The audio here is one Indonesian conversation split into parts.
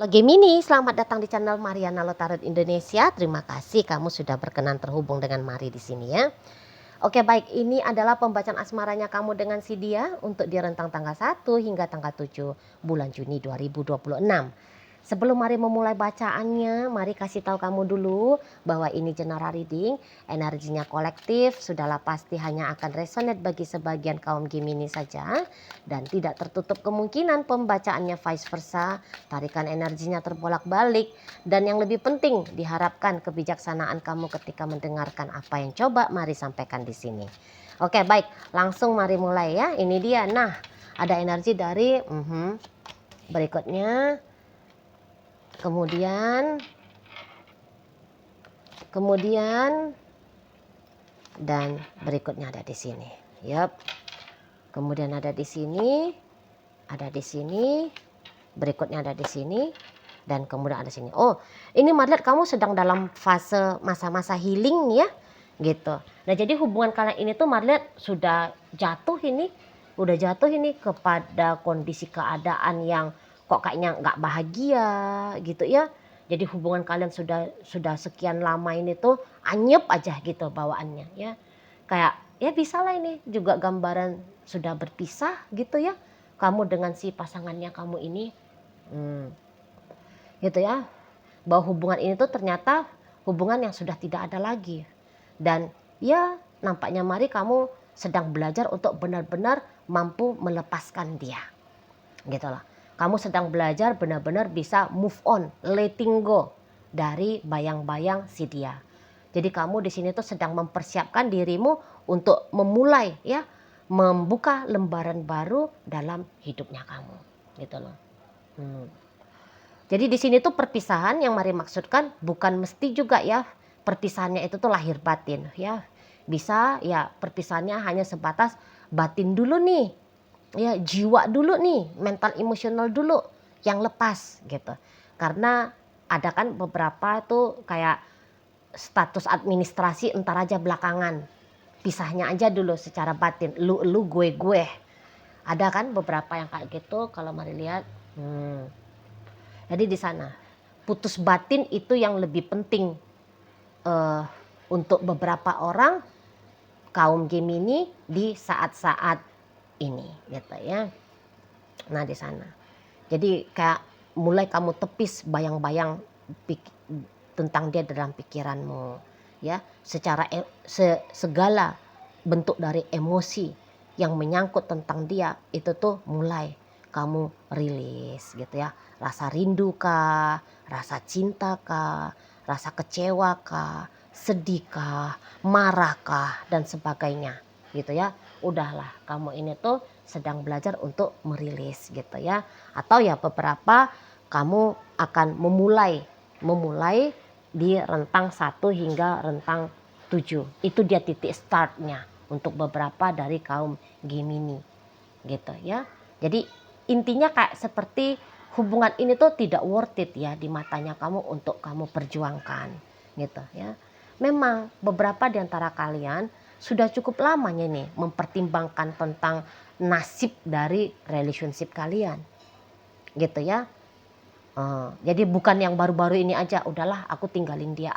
Halo Gemini, selamat datang di channel Mariana Lotarot Indonesia. Terima kasih kamu sudah berkenan terhubung dengan Mari di sini ya. Oke baik, ini adalah pembacaan asmaranya kamu dengan si dia untuk di rentang tanggal 1 hingga tanggal 7 bulan Juni 2026. Sebelum Mari memulai bacaannya, Mari kasih tahu kamu dulu bahwa ini general reading, energinya kolektif, sudahlah pasti hanya akan resonate bagi sebagian kaum Gemini saja dan tidak tertutup kemungkinan pembacaannya vice versa, tarikan energinya terbolak-balik dan yang lebih penting diharapkan kebijaksanaan kamu ketika mendengarkan apa yang coba Mari sampaikan di sini. Oke, baik, langsung Mari mulai ya. Ini dia. Nah, ada energi dari berikutnya. Kemudian dan berikutnya ada di sini. Yap. Kemudian ada di sini, berikutnya ada di sini, dan kemudian ada di sini. Oh, ini Marlet kamu sedang dalam fase masa-masa healing ya, gitu. Nah, jadi hubungan kalian ini tuh Marlet udah jatuh ini kepada kondisi keadaan yang kok kayaknya nggak bahagia gitu ya. Jadi hubungan kalian sudah sekian lama ini tuh anyep aja gitu bawaannya ya. Kayak ya bisa lah ini juga gambaran sudah berpisah gitu ya. Kamu dengan si pasangannya kamu ini gitu ya. Bahwa hubungan ini tuh ternyata hubungan yang sudah tidak ada lagi. Dan ya nampaknya Mari kamu sedang belajar untuk benar-benar mampu melepaskan dia. Gitu loh. Kamu sedang belajar benar-benar bisa move on, letting go dari bayang-bayang si dia. Jadi kamu di sini tuh sedang mempersiapkan dirimu untuk memulai ya, membuka lembaran baru dalam hidupnya kamu, gitu loh. Jadi di sini tuh perpisahan yang Mari maksudkan bukan mesti juga ya perpisahannya itu tuh lahir batin ya. Bisa ya perpisahannya hanya sebatas batin dulu nih. Ya jiwa dulu nih, mental emosional dulu yang lepas gitu. Karena ada kan beberapa tuh kayak status administrasi entar aja belakangan. Pisahnya aja dulu secara batin, lu gue. Ada kan beberapa yang kayak gitu kalau Mari lihat. Jadi di sana putus batin itu yang lebih penting untuk beberapa orang kaum Gemini di saat-saat ini gitu ya. Nah di sana. Jadi kayak mulai kamu tepis bayang-bayang tentang dia dalam pikiranmu ya, secara segala bentuk dari emosi yang menyangkut tentang dia itu tuh mulai kamu rilis gitu ya. Rasa rindu kah, rasa cinta kah, rasa kecewa kah, sedih kah, marah kah dan sebagainya gitu ya. Udahlah kamu ini tuh sedang belajar untuk merilis gitu ya. Atau ya beberapa kamu akan memulai di rentang 1 hingga rentang 7. Itu dia titik startnya untuk beberapa dari kaum Gemini gitu ya. Jadi intinya kayak seperti hubungan ini tuh tidak worth it ya di matanya kamu untuk kamu perjuangkan gitu ya. Memang beberapa di antara kalian sudah cukup lamanya nih mempertimbangkan tentang nasib dari relationship kalian gitu ya. Jadi bukan yang baru-baru ini aja udahlah aku tinggalin dia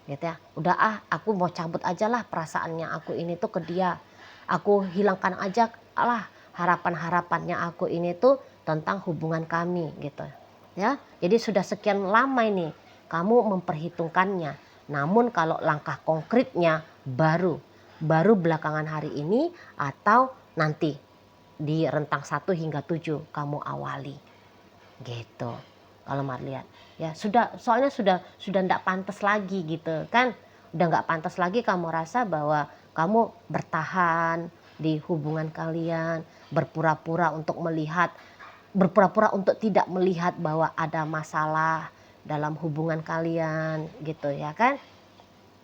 gitu ya. Udah aku mau cabut aja lah perasaannya aku ini tuh ke dia. Aku hilangkan aja lah harapan-harapannya aku ini tuh tentang hubungan kami gitu ya. Jadi sudah sekian lama ini kamu memperhitungkannya. Namun kalau langkah konkretnya baru belakangan hari ini atau nanti di rentang 1 hingga 7 kamu awali gitu. Kalau Mari lihat ya soalnya sudah enggak pantas lagi gitu kan. Udah enggak pantas lagi kamu rasa bahwa kamu bertahan di hubungan kalian, berpura-pura untuk tidak melihat bahwa ada masalah dalam hubungan kalian gitu ya kan.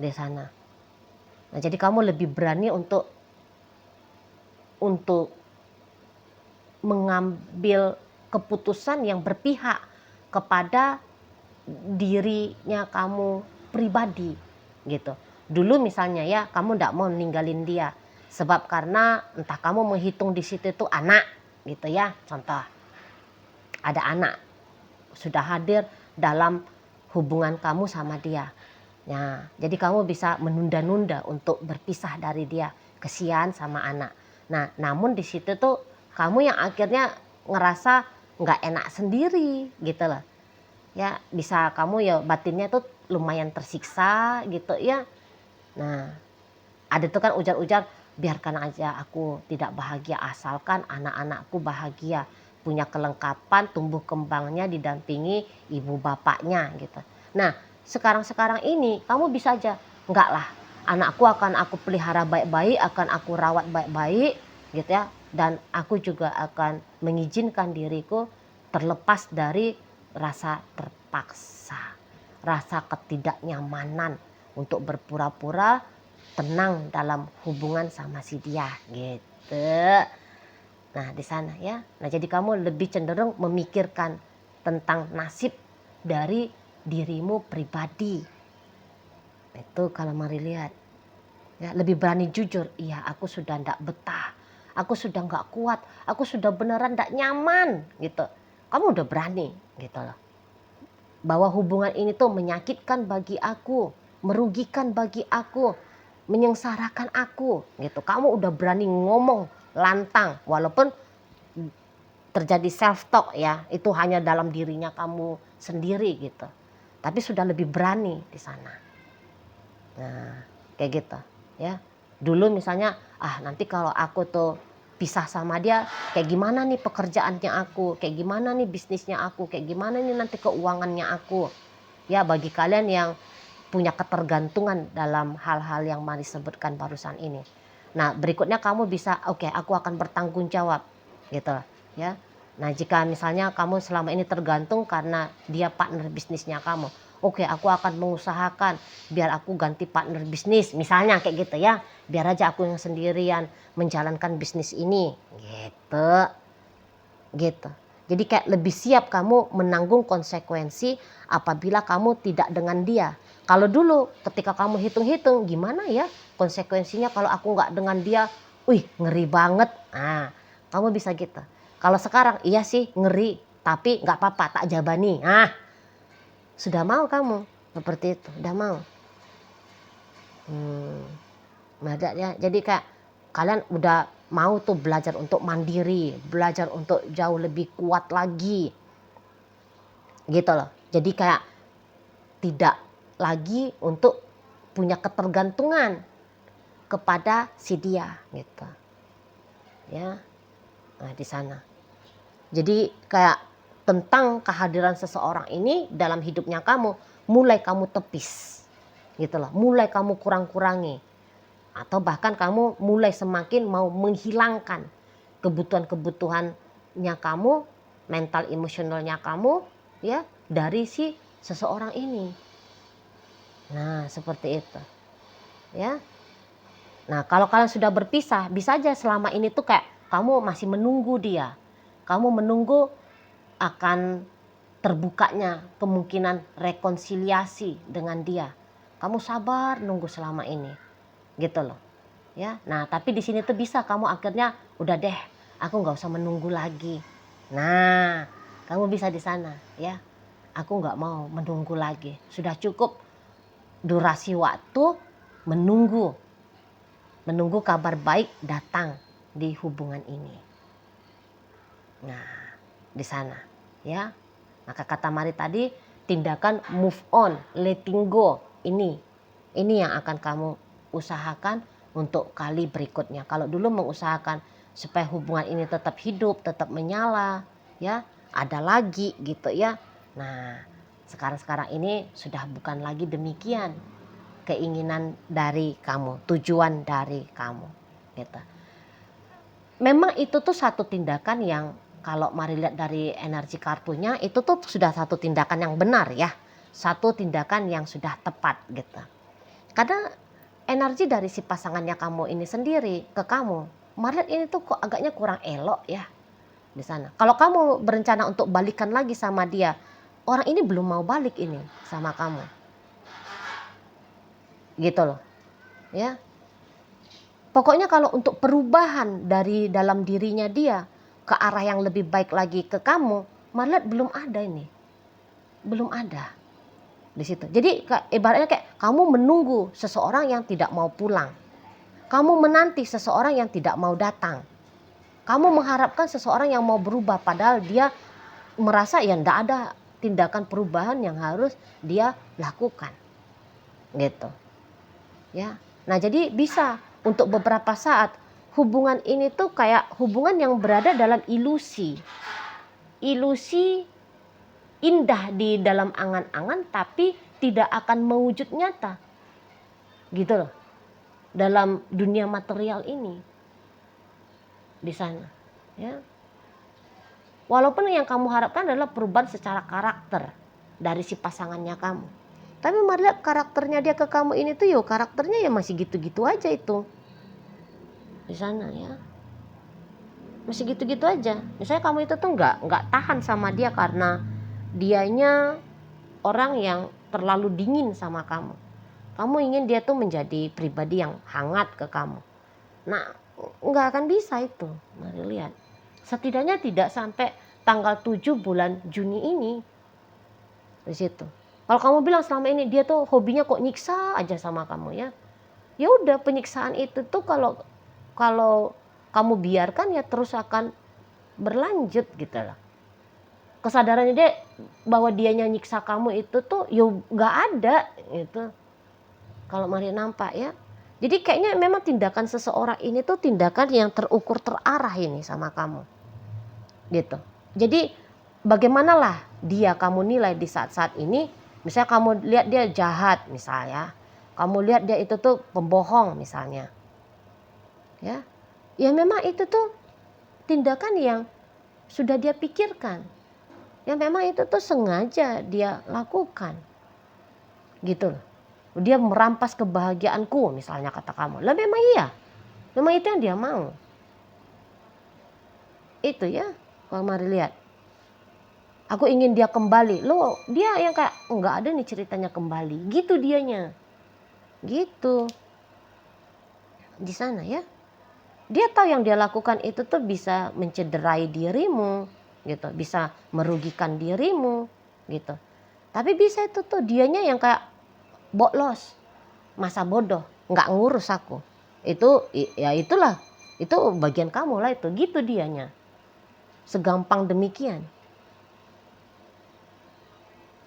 Di sana. Nah, jadi kamu lebih berani untuk mengambil keputusan yang berpihak kepada dirinya kamu pribadi gitu. Dulu misalnya ya kamu nggak mau ninggalin dia sebab karena entah kamu menghitung di situ itu anak gitu ya, contoh ada anak sudah hadir dalam hubungan kamu sama dia. Nah, jadi kamu bisa menunda-nunda untuk berpisah dari dia, kesian sama anak. Nah, namun di situ tuh kamu yang akhirnya ngerasa nggak enak sendiri gitu loh. Ya, bisa kamu ya batinnya tuh lumayan tersiksa gitu ya. Nah, ada tuh kan ujar-ujar, biarkan aja aku tidak bahagia asalkan anak-anakku bahagia, punya kelengkapan tumbuh kembangnya didampingi ibu bapaknya gitu. Nah, sekarang-sekarang ini kamu bisa aja, enggak lah, anakku akan aku pelihara baik-baik, akan aku rawat baik-baik gitu ya, dan aku juga akan mengizinkan diriku terlepas dari rasa terpaksa, rasa ketidaknyamanan untuk berpura-pura tenang dalam hubungan sama si dia gitu. Nah di sana ya. Nah jadi kamu lebih cenderung memikirkan tentang nasib dari dirimu pribadi. Itu kalau mari lihat. Ya, lebih berani jujur. Iya aku sudah ndak betah. Aku sudah nggak kuat. Aku sudah beneran ndak nyaman gitu. Kamu udah berani gitu loh. Bahwa hubungan ini tuh menyakitkan bagi aku. Merugikan bagi aku. Menyengsarakan aku gitu. Kamu udah berani ngomong lantang walaupun terjadi self talk ya, itu hanya dalam dirinya kamu sendiri gitu. Tapi sudah lebih berani di sana. Nah, kayak gitu ya. Dulu misalnya, nanti kalau aku tuh pisah sama dia, kayak gimana nih pekerjaannya aku, kayak gimana nih bisnisnya aku, kayak gimana nih nanti keuangannya aku. Ya, bagi kalian yang punya ketergantungan dalam hal-hal yang Mari sebutkan barusan ini. Nah, berikutnya kamu bisa, oke, aku akan bertanggung jawab gitu ya. Nah, jika misalnya kamu selama ini tergantung karena dia partner bisnisnya kamu. Oke, aku akan mengusahakan biar aku ganti partner bisnis, misalnya kayak gitu ya. Biar aja aku yang sendirian menjalankan bisnis ini gitu. Gitu. Jadi kayak lebih siap kamu menanggung konsekuensi apabila kamu tidak dengan dia. Kalau dulu ketika kamu hitung-hitung gimana ya konsekuensinya kalau aku nggak dengan dia, wih ngeri banget. Nah, kamu bisa gitu. Kalau sekarang iya sih ngeri, tapi nggak apa-apa tak jabani. Nah, sudah mau kamu seperti itu, udah mau. Ada ya. Jadi kayak kalian udah mau tuh belajar untuk mandiri, belajar untuk jauh lebih kuat lagi. Gitu loh. Jadi kayak tidak lagi untuk punya ketergantungan kepada si dia gitu. Ya. Nah, di sana. Jadi kayak tentang kehadiran seseorang ini dalam hidupnya kamu mulai kamu tepis. Gitu loh. Mulai kamu kurang-kurangi. Atau bahkan kamu mulai semakin mau menghilangkan kebutuhan-kebutuhannya kamu, mental emosionalnya kamu ya dari si seseorang ini. Nah, seperti itu. Ya. Nah, kalau kalian sudah berpisah, bisa aja selama ini tuh kayak kamu masih menunggu dia. Kamu menunggu akan terbukanya kemungkinan rekonsiliasi dengan dia. Kamu sabar nunggu selama ini. Gitu loh. Ya, nah tapi di sini tuh bisa kamu akhirnya udah deh, aku nggak usah menunggu lagi. Nah, kamu bisa di sana ya. Aku nggak mau menunggu lagi. Sudah cukup durasi waktu menunggu kabar baik datang di hubungan ini. Nah, di sana ya. Maka kata Mari tadi, tindakan move on, letting go ini yang akan kamu usahakan untuk kali berikutnya. Kalau dulu mengusahakan supaya hubungan ini tetap hidup, tetap menyala, ya, ada lagi gitu ya. Nah, sekarang ini sudah bukan lagi demikian keinginan dari kamu, tujuan dari kamu, gitu. Memang itu tuh satu tindakan yang kalau Mari lihat dari energi kartunya itu tuh sudah satu tindakan yang benar ya, satu tindakan yang sudah tepat gitu. Karena energi dari si pasangannya kamu ini sendiri ke kamu, Mari lihat ini tuh kok agaknya kurang elok ya di sana. Kalau kamu berencana untuk balikan lagi sama dia, orang ini belum mau balik ini sama kamu, gitu loh, ya. Pokoknya kalau untuk perubahan dari dalam dirinya dia ke arah yang lebih baik lagi ke kamu, Marlet belum ada ini. belum ada di situ. Jadi ibaratnya kayak kamu menunggu seseorang yang tidak mau pulang. Kamu menanti seseorang yang tidak mau datang. Kamu mengharapkan seseorang yang mau berubah padahal dia merasa ya enggak ada tindakan perubahan yang harus dia lakukan. Gitu. Ya. Nah, jadi bisa untuk beberapa saat hubungan ini tuh kayak hubungan yang berada dalam ilusi. Ilusi indah di dalam angan-angan tapi tidak akan mewujud nyata. Gitu loh. Dalam dunia material ini. Di sana, ya. Walaupun yang kamu harapkan adalah perubahan secara karakter dari si pasangannya kamu. Tapi mari lihat karakternya dia ke kamu ini tuh karakternya ya masih gitu-gitu aja itu. Di sana ya. Masih gitu-gitu aja. Misalnya kamu itu tuh nggak tahan sama dia karena dianya orang yang terlalu dingin sama kamu. Kamu ingin dia tuh menjadi pribadi yang hangat ke kamu. Nah, nggak akan bisa itu. Mari lihat. Setidaknya tidak sampai tanggal 7 bulan Juni ini. Di situ. Kalau kamu bilang selama ini dia tuh hobinya kok nyiksa aja sama kamu ya. Ya udah, penyiksaan itu tuh kalau kamu biarkan ya terus akan berlanjut gitu loh. Kesadarannya dia bahwa dianya nyiksa kamu itu tuh nggak ada itu. Kalau Mari nampak ya. Jadi kayaknya memang tindakan seseorang ini tuh tindakan yang terukur terarah ini sama kamu. Gitu. Jadi bagaimanalah dia kamu nilai di saat-saat ini. Misalnya kamu lihat dia jahat misalnya. Kamu lihat dia itu tuh pembohong misalnya. Ya. Ya memang itu tuh tindakan yang sudah dia pikirkan. Ya memang itu tuh sengaja dia lakukan. Gitu loh. Dia merampas kebahagiaanku misalnya kata kamu. Lah memang iya. Memang itu yang dia mau. Itu ya. Kalau Mari lihat. Aku ingin dia kembali. Loh, dia yang kayak enggak ada nih ceritanya kembali. Gitu dianya. Gitu. Di sana ya. Dia tahu yang dia lakukan itu tuh bisa mencederai dirimu, gitu. Bisa merugikan dirimu, gitu. Tapi bisa itu tuh dianya yang kayak bolos, masa bodoh, nggak ngurus aku. Itu ya itulah, itu bagian kamu lah itu, gitu dianya. Segampang demikian.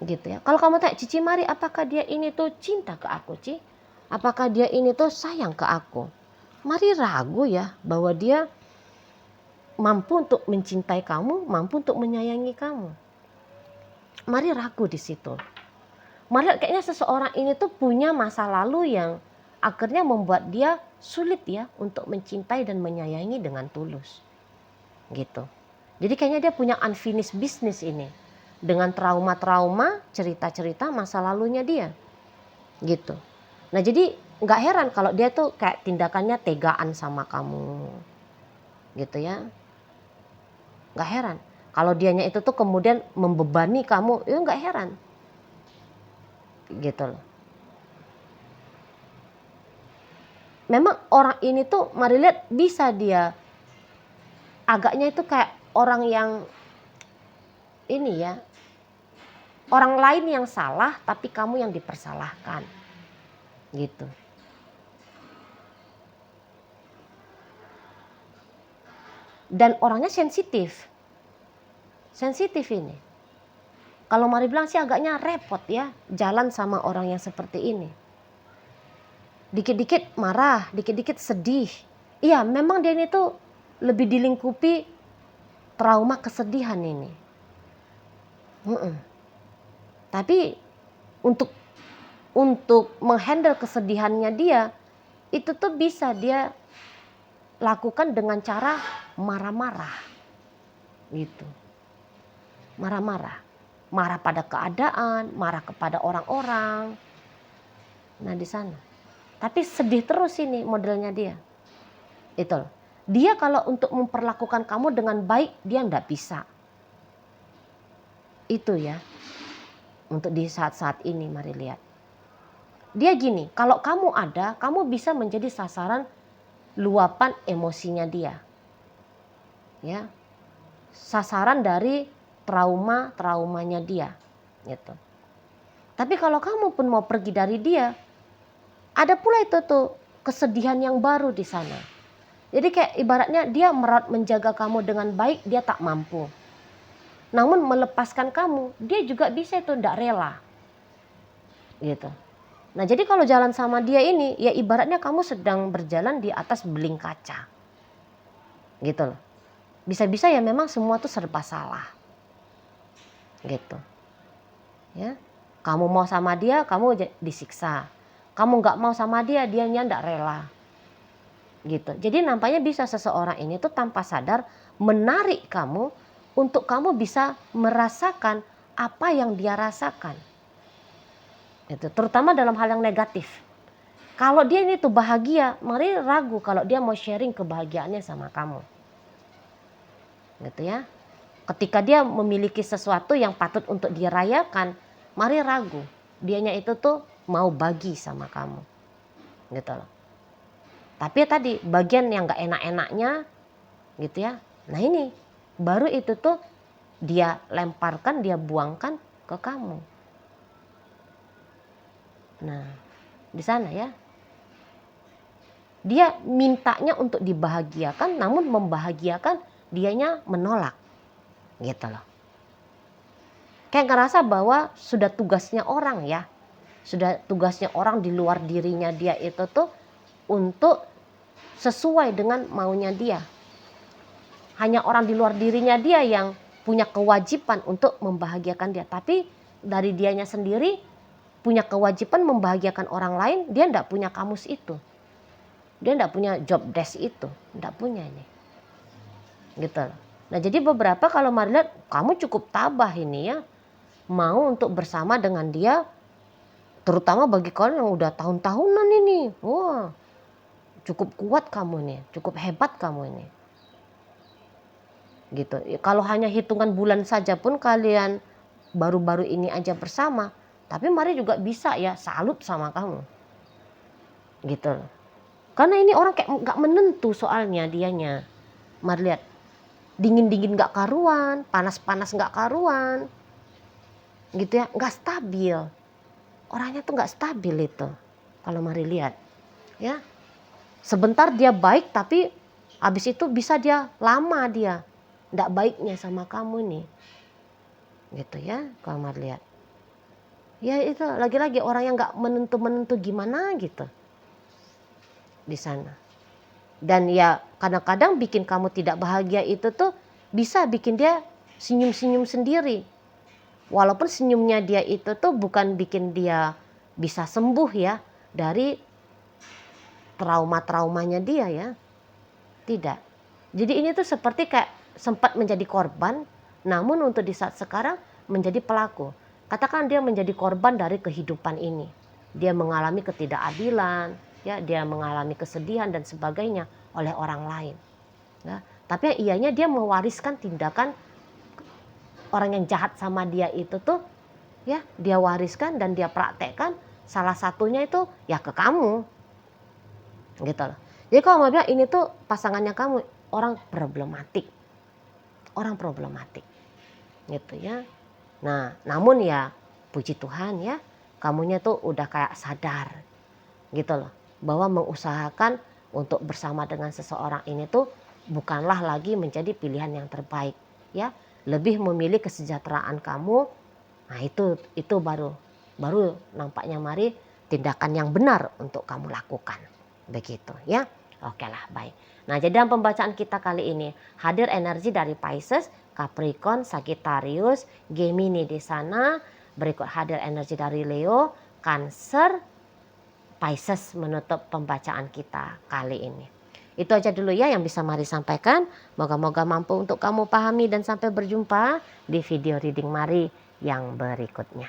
Gitu ya. Kalau kamu tanya Cici Mari, apakah dia ini tuh cinta ke aku, Ci? Apakah dia ini tuh sayang ke aku? Mari ragu ya bahwa dia mampu untuk mencintai kamu, mampu untuk menyayangi kamu. Mari ragu di situ. Mari kayaknya seseorang ini tuh punya masa lalu yang akhirnya membuat dia sulit ya untuk mencintai dan menyayangi dengan tulus. Gitu. Jadi kayaknya dia punya unfinished business ini. Dengan trauma-trauma, cerita-cerita masa lalunya dia. Gitu. Nah jadi gak heran kalau dia tuh kayak tindakannya tegaan sama kamu. Gitu ya. Gak heran. Kalau dianya itu tuh kemudian membebani kamu, itu gak heran. Gitu loh. Memang orang ini tuh Mari lihat bisa dia agaknya itu kayak orang yang ini ya, orang lain yang salah tapi kamu yang dipersalahkan gitu. Dan orangnya sensitif ini. Kalau Mari bilang sih agaknya repot ya jalan sama orang yang seperti ini. Dikit-dikit marah, dikit-dikit sedih. Iya, memang dia ini tuh lebih dilingkupi trauma kesedihan ini. Tapi untuk menghandle kesedihannya dia, itu tuh bisa dia lakukan dengan cara marah-marah. Gitu. Marah-marah. Marah pada keadaan, marah kepada orang-orang. Nah di sana. Tapi sedih terus ini modelnya dia. Itu loh. Dia kalau untuk memperlakukan kamu dengan baik, dia enggak bisa. Itu ya. Untuk di saat-saat ini Mari lihat. Dia gini, kalau kamu ada, kamu bisa menjadi sasaran luapan emosinya dia. Ya. Sasaran dari traumanya dia. gitu. Tapi kalau kamu pun mau pergi dari dia, ada pula itu tuh kesedihan yang baru di sana. Jadi kayak ibaratnya dia merawat menjaga kamu dengan baik, dia tak mampu. Namun melepaskan kamu, dia juga bisa itu tidak rela. Gitu. Nah jadi kalau jalan sama dia ini, ya ibaratnya kamu sedang berjalan di atas beling kaca. Gitu loh. Bisa-bisa ya memang semua tuh serba salah. Gitu. Ya. Kamu mau sama dia, kamu disiksa. Kamu nggak mau sama dia, dianya nggak rela. Gitu. Jadi nampaknya bisa seseorang ini tuh tanpa sadar menarik kamu untuk kamu bisa merasakan apa yang dia rasakan. Itu terutama dalam hal yang negatif. Kalau dia ini tuh bahagia, mari ragu kalau dia mau sharing kebahagiaannya sama kamu. Gitu ya. Ketika dia memiliki sesuatu yang patut untuk dirayakan, mari ragu. Dianya itu tuh mau bagi sama kamu. Gitu loh. Tapi tadi bagian yang gak enak-enaknya gitu ya. Nah ini baru itu tuh dia lemparkan, dia buangkan ke kamu. Nah di sana ya. Dia mintanya untuk dibahagiakan, namun membahagiakan dianya menolak. Gitu loh. Kayak ngerasa bahwa sudah tugasnya orang ya. Sudah tugasnya orang di luar dirinya dia itu tuh untuk sesuai dengan maunya dia. Hanya orang di luar dirinya dia yang punya kewajiban untuk membahagiakan dia. Tapi dari dianya sendiri punya kewajiban membahagiakan orang lain, dia enggak punya kamus itu. Dia enggak punya job desk itu. Enggak punya ini. Gitu loh. Nah jadi beberapa kalau Mari lihat kamu cukup tabah ini ya. Mau untuk bersama dengan dia. Terutama bagi kalian yang udah tahun-tahunan ini. Wah cukup kuat kamu nih. Cukup hebat kamu ini. Gitu. Kalau hanya hitungan bulan saja pun kalian baru-baru ini aja bersama. Tapi Mari juga bisa ya salut sama kamu. Gitu loh. Karena ini orang kayak gak menentu soalnya dianya. Mari lihat. Dingin-dingin gak karuan, panas-panas gak karuan. Gitu ya, gak stabil. Orangnya tuh gak stabil itu. Kalau Mari lihat. Ya. Sebentar dia baik tapi habis itu bisa dia lama dia. Gak baiknya sama kamu nih. Gitu ya, kalau Mari lihat. Ya itu lagi-lagi orang yang gak menentu-menentu gimana gitu. Di sana. Dan ya kadang-kadang bikin kamu tidak bahagia itu tuh bisa bikin dia senyum-senyum sendiri. Walaupun senyumnya dia itu tuh bukan bikin dia bisa sembuh ya dari trauma-traumanya dia ya. Tidak. Jadi ini tuh seperti kayak sempat menjadi korban, namun untuk di saat sekarang menjadi pelaku. Katakan dia menjadi korban dari kehidupan ini. Dia mengalami ketidakadilan, ya, dia mengalami kesedihan dan sebagainya oleh orang lain. Ya, tapi ianya dia mewariskan tindakan orang yang jahat sama dia itu tuh, ya, dia wariskan dan dia praktekkan. Salah satunya itu ya ke kamu, gitu loh. Jadi kalau mau bilang ini tuh pasangannya kamu orang problematik, gitu ya. Nah, namun ya puji Tuhan ya, kamunya tuh udah kayak sadar, gitu loh, bahwa mengusahakan untuk bersama dengan seseorang ini tuh bukanlah lagi menjadi pilihan yang terbaik, ya. Lebih memilih kesejahteraan kamu. Nah, itu baru nampaknya Mari tindakan yang benar untuk kamu lakukan. Begitu ya. Oke lah, baik. Nah, jadi dalam pembacaan kita kali ini hadir energi dari Pisces, Capricorn, Sagittarius, Gemini di sana. Berikut hadir energi dari Leo, Cancer, Pisces menutup pembacaan kita kali ini. Itu aja dulu ya yang bisa Mari sampaikan. Moga-moga mampu untuk kamu pahami dan sampai berjumpa di video reading Mari yang berikutnya.